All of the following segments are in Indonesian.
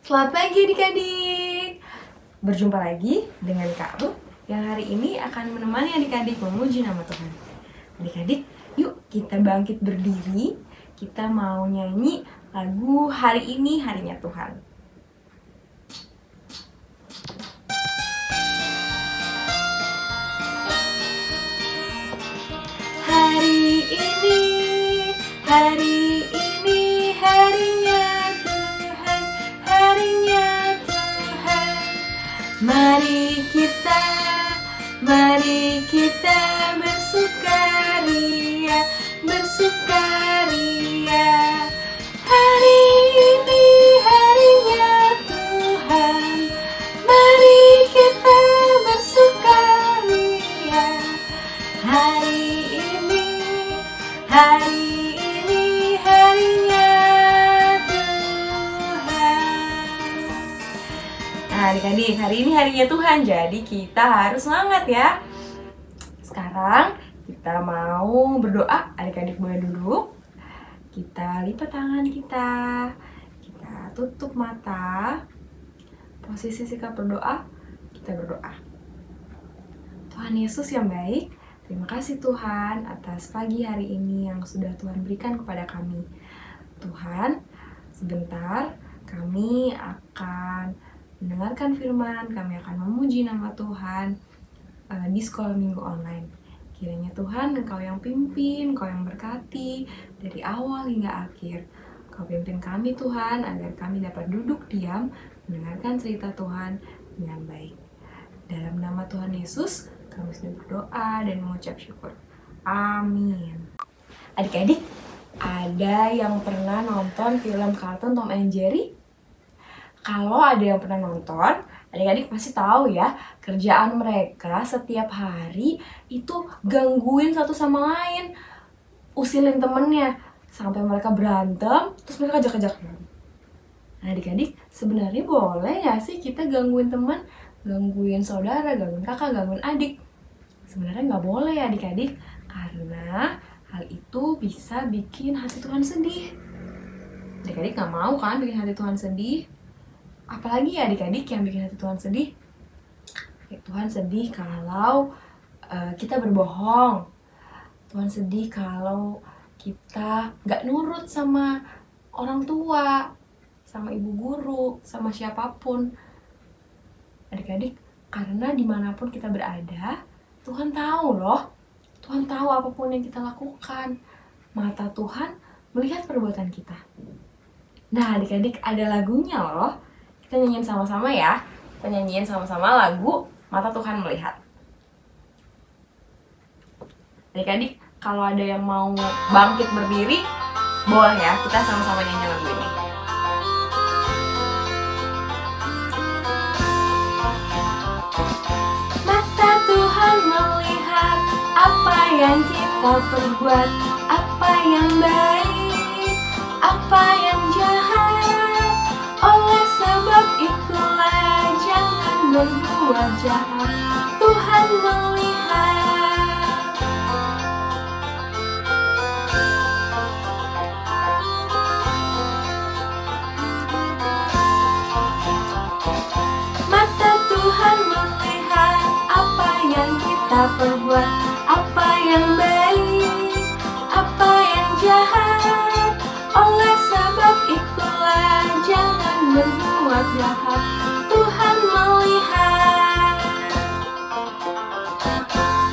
Selamat pagi adik-adik. Berjumpa lagi dengan Kak Ruth yang hari ini akan menemani adik-adik memuji nama Tuhan. Adik-adik, yuk kita bangkit berdiri. Kita mau nyanyi lagu Hari Ini Harinya Tuhan. Hari ini harinya Tuhan, harinya Tuhan. Mari kita bersukaria, bersukaria. Hari ini harinya Tuhan, mari kita bersukaria. Hari ini harinya Tuhan. Nah adik-adik, hari ini harinya Tuhan, jadi kita harus semangat ya. Sekarang kita mau berdoa. Adik-adik boleh duduk. Kita lipat tangan kita. Kita tutup mata. Posisi sikap berdoa, kita berdoa. Tuhan Yesus yang baik, terima kasih Tuhan atas pagi hari ini yang sudah Tuhan berikan kepada kami. Tuhan, sebentar kami akan mendengarkan firman, kami akan memuji nama Tuhan di sekolah minggu online. Kiranya Tuhan, Engkau yang pimpin, Engkau yang berkati dari awal hingga akhir. Engkau pimpin kami Tuhan, agar kami dapat duduk diam mendengarkan cerita Tuhan dengan baik. Dalam nama Tuhan Yesus, kami sudah berdoa dan mengucap syukur. Amin. Adik-adik, ada yang pernah nonton film kartun Tom and Jerry? Kalau ada yang pernah nonton, adik-adik pasti tahu ya, kerjaan mereka setiap hari itu gangguin satu sama lain, usilin temennya, sampai mereka berantem, terus mereka ajak-ajakan. Nah adik-adik, sebenarnya boleh ya sih kita gangguin teman, gangguin saudara, gangguin kakak, gangguin adik? Sebenarnya nggak boleh ya adik-adik, karena hal itu bisa bikin hati Tuhan sedih. Adik-adik nggak mau kan bikin hati Tuhan sedih? Apalagi ya adik-adik yang bikin hati Tuhan sedih? Tuhan sedih kalau kita berbohong. Tuhan sedih kalau kita nggak nurut sama orang tua, sama ibu guru, sama siapapun. Adik-adik, karena dimanapun kita berada, Tuhan tahu loh. Tuhan tahu apapun yang kita lakukan. Mata Tuhan melihat perbuatan kita. Nah adik-adik, ada lagunya loh. Kita nyanyiin sama-sama ya. Kita nyanyiin sama-sama lagu Mata Tuhan Melihat. Adik-adik, kalau ada yang mau bangkit berdiri, boleh ya, kita sama-sama nyanyi lagu ini. Mata Tuhan melihat apa yang kita perbuat, apa yang baik, apa yang jahat. Oleh sebab itulah jangan berbuat jahat, Tuhan melihat. Mata Tuhan melihat apa yang kita perbuat, apa yang baik, apa yang jahat. Oleh sebab itulah jangan berbuat jahat, Tuhan melihat.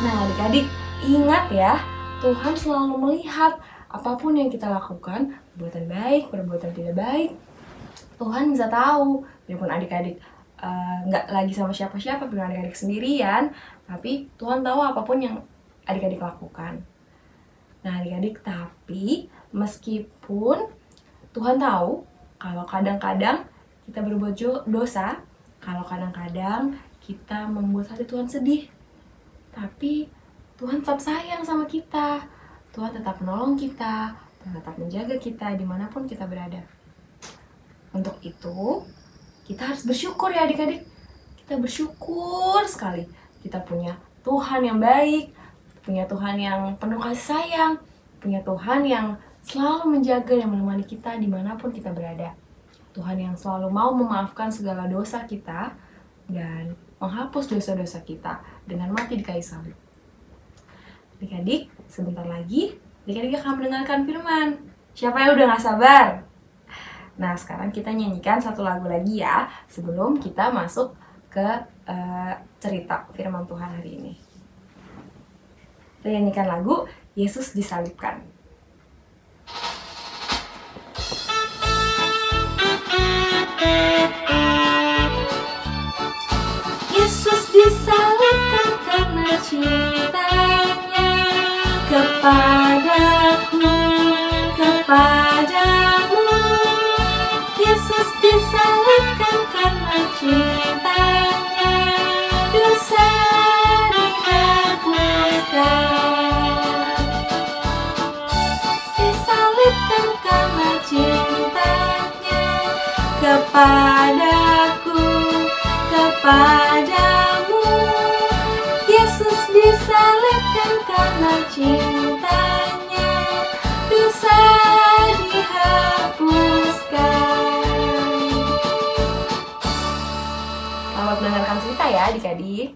Nah adik-adik, ingat ya, Tuhan selalu melihat apapun yang kita lakukan, perbuatan baik, perbuatan tidak baik. Tuhan bisa tahu, biarpun adik-adik nggak lagi sama siapa-siapa, biarpun adik-adik sendirian, tapi Tuhan tahu apapun yang adik-adik lakukan. Nah adik-adik, tapi meskipun Tuhan tahu kalau kadang-kadang kita berbuat dosa, kalau kadang-kadang kita membuat hati Tuhan sedih, tapi Tuhan tetap sayang sama kita. Tuhan tetap menolong kita, Tuhan tetap menjaga kita dimanapun kita berada. Untuk itu, kita harus bersyukur ya adik-adik. Kita bersyukur sekali. Kita punya Tuhan yang baik, punya Tuhan yang penuh kasih sayang, punya Tuhan yang selalu menjaga dan menemani kita dimanapun kita berada. Tuhan yang selalu mau memaafkan segala dosa kita dan menghapus dosa-dosa kita dengan mati di kayu salib. Adik-adik, sebentar lagi adik-adik akan mendengarkan firman. Siapa yang udah gak sabar? Nah, sekarang kita nyanyikan satu lagu lagi ya, sebelum kita masuk ke cerita firman Tuhan hari ini. Kita nyanyikan lagu Yesus Disalibkan. Yesus disalibkan karena cintanya kepadaku, kepadamu. Yesus disalibkan karena cintanya, dosa dihapuskan. Disalibkan karena cintanya kepadaku, kepadamu. Yesus disalibkan karena cintanya, dosa dihapuskan. Selamat mendengarkan cerita ya adik-adik.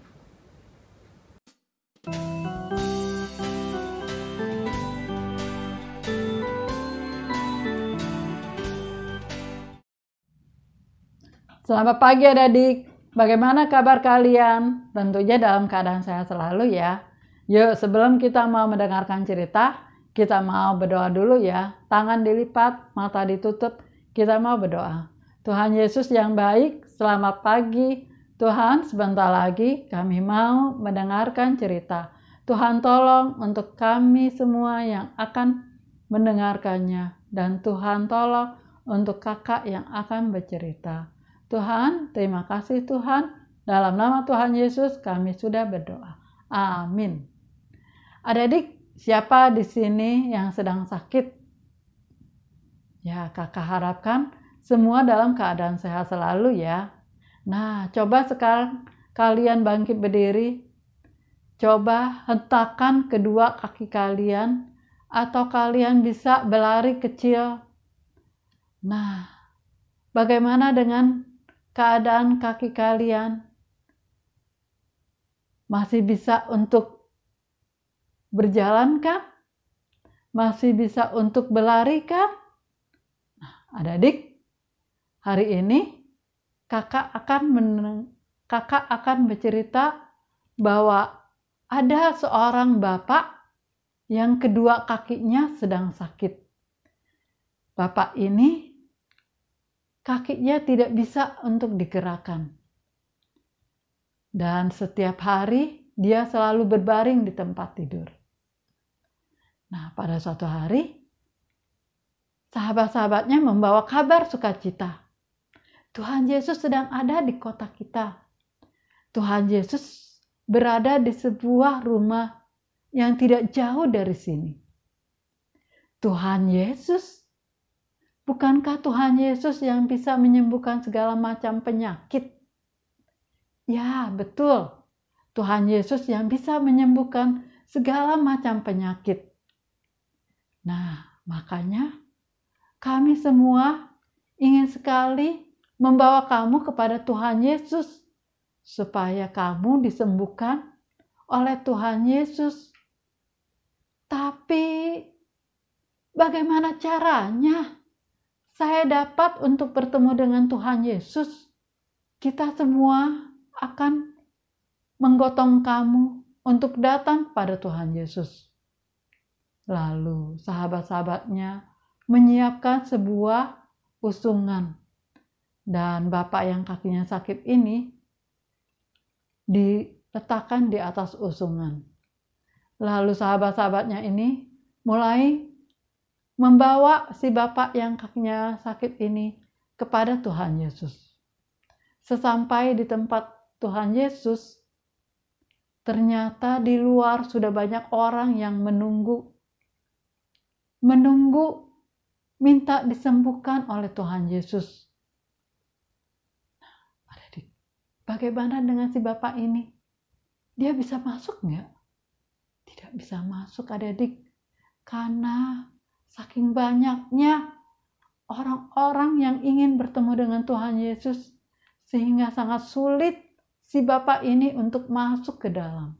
Selamat pagi adik-adik. Bagaimana kabar kalian? Tentunya dalam keadaan sehat selalu ya. Yuk, sebelum kita mau mendengarkan cerita, kita mau berdoa dulu ya. Tangan dilipat, mata ditutup, kita mau berdoa. Tuhan Yesus yang baik, selamat pagi. Tuhan, sebentar lagi kami mau mendengarkan cerita. Tuhan tolong untuk kami semua yang akan mendengarkannya. Dan Tuhan tolong untuk kakak yang akan bercerita. Tuhan, terima kasih Tuhan. Dalam nama Tuhan Yesus kami sudah berdoa. Amin. Adik-adik, siapa di sini yang sedang sakit? Ya, kakak harapkan semua dalam keadaan sehat selalu ya. Nah, coba sekarang kalian bangkit berdiri. Coba hentakkan kedua kaki kalian, atau kalian bisa berlari kecil. Nah, bagaimana dengan keadaan kaki kalian? Masih bisa untuk berjalan kan? Masih bisa untuk berlari kan? Nah, adik-adik, hari ini kakak akan bercerita bahwa ada seorang bapak yang kedua kakinya sedang sakit. Bapak ini kakinya tidak bisa untuk digerakkan. Dan setiap hari dia selalu berbaring di tempat tidur. Nah, pada suatu hari, sahabat-sahabatnya membawa kabar sukacita. Tuhan Yesus sedang ada di kota kita. Tuhan Yesus berada di sebuah rumah yang tidak jauh dari sini. Tuhan Yesus, bukankah Tuhan Yesus yang bisa menyembuhkan segala macam penyakit? Ya, betul. Tuhan Yesus yang bisa menyembuhkan segala macam penyakit. Nah, makanya kami semua ingin sekali membawa kamu kepada Tuhan Yesus supaya kamu disembuhkan oleh Tuhan Yesus. Tapi bagaimana caranya saya dapat untuk bertemu dengan Tuhan Yesus? Kita semua akan menggotong kamu untuk datang kepada Tuhan Yesus. Lalu sahabat-sahabatnya menyiapkan sebuah usungan. Dan bapak yang kakinya sakit ini diletakkan di atas usungan. Lalu sahabat-sahabatnya ini mulai membawa si bapak yang kakinya sakit ini kepada Tuhan Yesus. Sesampai di tempat Tuhan Yesus, ternyata di luar sudah banyak orang yang menunggu minta disembuhkan oleh Tuhan Yesus. Bagaimana dengan si bapak ini? Dia bisa masuk nggak? Tidak bisa masuk adik-adik. Karena saking banyaknya orang-orang yang ingin bertemu dengan Tuhan Yesus, sehingga sangat sulit si bapak ini untuk masuk ke dalam.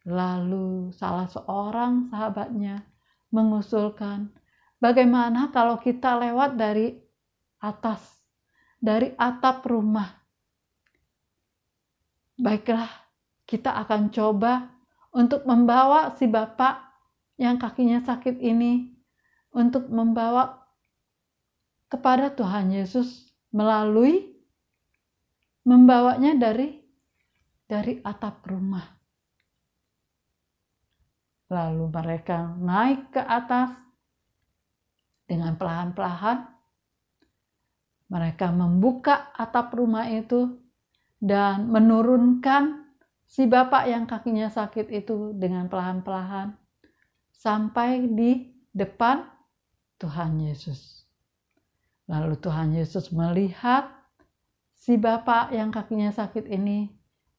Lalu salah seorang sahabatnya mengusulkan, bagaimana kalau kita lewat dari atas, dari atap rumah? Baiklah, kita akan coba untuk membawa si bapak yang kakinya sakit ini, untuk membawa kepada Tuhan Yesus melalui membawanya dari atap rumah. Lalu mereka naik ke atas dengan perlahan-lahan. Mereka membuka atap rumah itu dan menurunkan si bapak yang kakinya sakit itu dengan perlahan-lahan sampai di depan Tuhan Yesus. Lalu Tuhan Yesus melihat si bapak yang kakinya sakit ini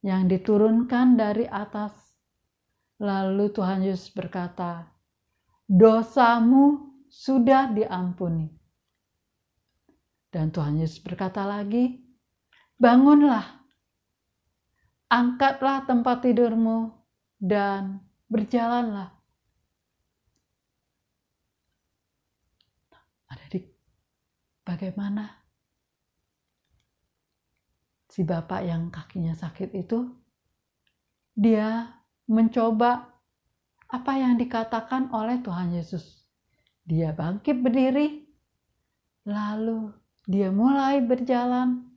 yang diturunkan dari atas. Lalu Tuhan Yesus berkata, dosamu sudah diampuni. Dan Tuhan Yesus berkata lagi, bangunlah, angkatlah tempat tidurmu dan berjalanlah. Adik, bagaimana si bapak yang kakinya sakit itu? Dia mencoba apa yang dikatakan oleh Tuhan Yesus. Dia bangkit berdiri, lalu dia mulai berjalan.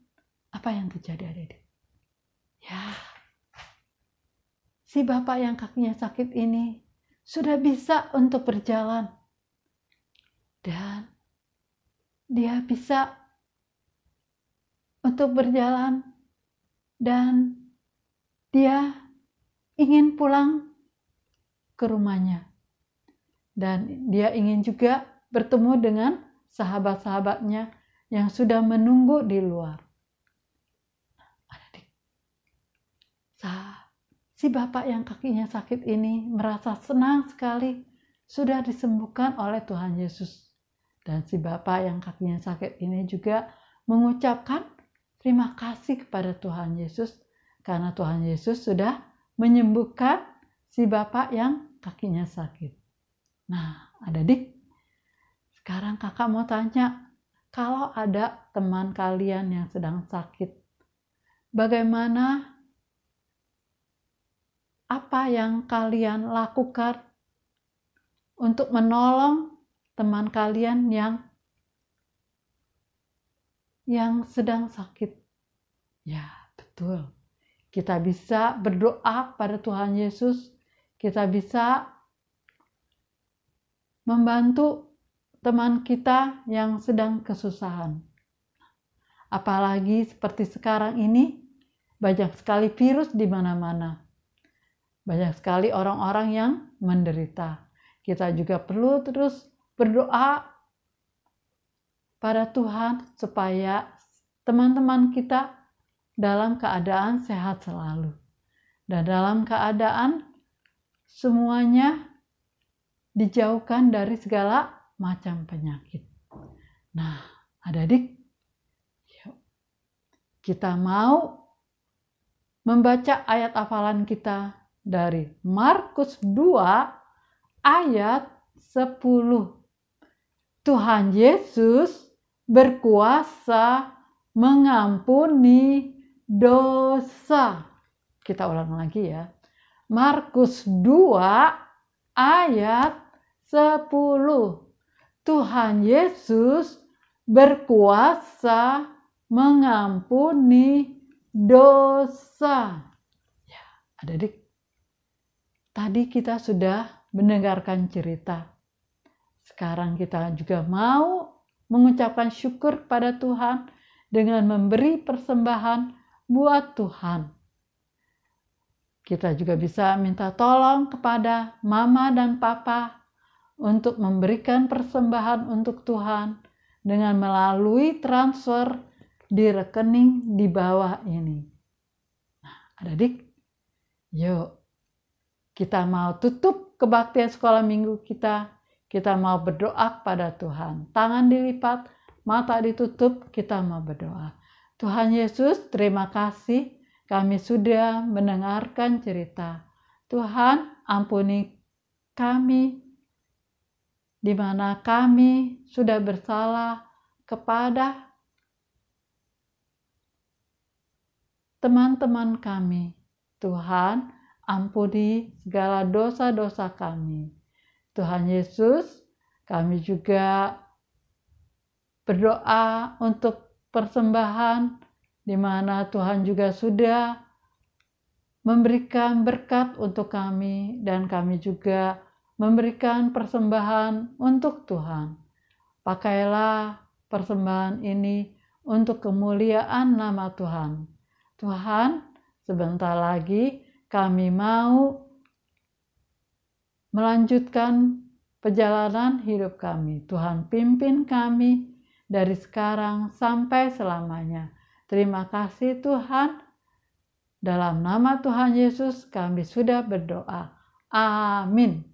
Apa yang terjadi, adik-adik? Ya, si bapak yang kakinya sakit ini sudah bisa untuk berjalan. Dan dia bisa untuk berjalan. Dan dia ingin pulang ke rumahnya. Dan dia ingin juga bertemu dengan sahabat-sahabatnya yang sudah menunggu di luar. Si bapak yang kakinya sakit ini merasa senang sekali sudah disembuhkan oleh Tuhan Yesus. Dan si bapak yang kakinya sakit ini juga mengucapkan terima kasih kepada Tuhan Yesus karena Tuhan Yesus sudah menyembuhkan si bapak yang kakinya sakit. Nah, adik, sekarang kakak mau tanya, kalau ada teman kalian yang sedang sakit, bagaimana, apa yang kalian lakukan untuk menolong teman kalian yang sedang sakit? Ya, betul. Kita bisa berdoa pada Tuhan Yesus. Kita bisa membantu teman kita yang sedang kesusahan. Apalagi seperti sekarang ini, banyak sekali virus di mana-mana. Banyak sekali orang-orang yang menderita. Kita juga perlu terus berdoa pada Tuhan supaya teman-teman kita dalam keadaan sehat selalu. Dan dalam keadaan semuanya dijauhkan dari segala macam penyakit. Nah, adik-adik, yuk kita mau membaca ayat hafalan kita dari Markus 2 ayat 10. Tuhan Yesus berkuasa mengampuni dosa. Kita ulang lagi ya. Markus 2 ayat 10. Tuhan Yesus berkuasa mengampuni dosa. Ya, adik-adik, tadi kita sudah mendengarkan cerita. Sekarang kita juga mau mengucapkan syukur pada Tuhan dengan memberi persembahan buat Tuhan. Kita juga bisa minta tolong kepada mama dan papa untuk memberikan persembahan untuk Tuhan dengan melalui transfer di rekening di bawah ini. Nah, adik-adik, yuk kita mau tutup kebaktian sekolah minggu kita. kita mau berdoa pada Tuhan. Tangan dilipat, mata ditutup, kita mau berdoa. Tuhan Yesus, terima kasih kami sudah mendengarkan cerita. Tuhan, ampuni kami di mana kami sudah bersalah kepada teman-teman kami. Tuhan, ampuni segala dosa-dosa kami. Tuhan Yesus, kami juga berdoa untuk persembahan di mana Tuhan juga sudah memberikan berkat untuk kami dan kami juga memberikan persembahan untuk Tuhan. Pakailah persembahan ini untuk kemuliaan nama Tuhan. Tuhan, sebentar lagi kami mau melanjutkan perjalanan hidup kami. Tuhan pimpin kami dari sekarang sampai selamanya. Terima kasih Tuhan. Dalam nama Tuhan Yesus kami sudah berdoa. Amin.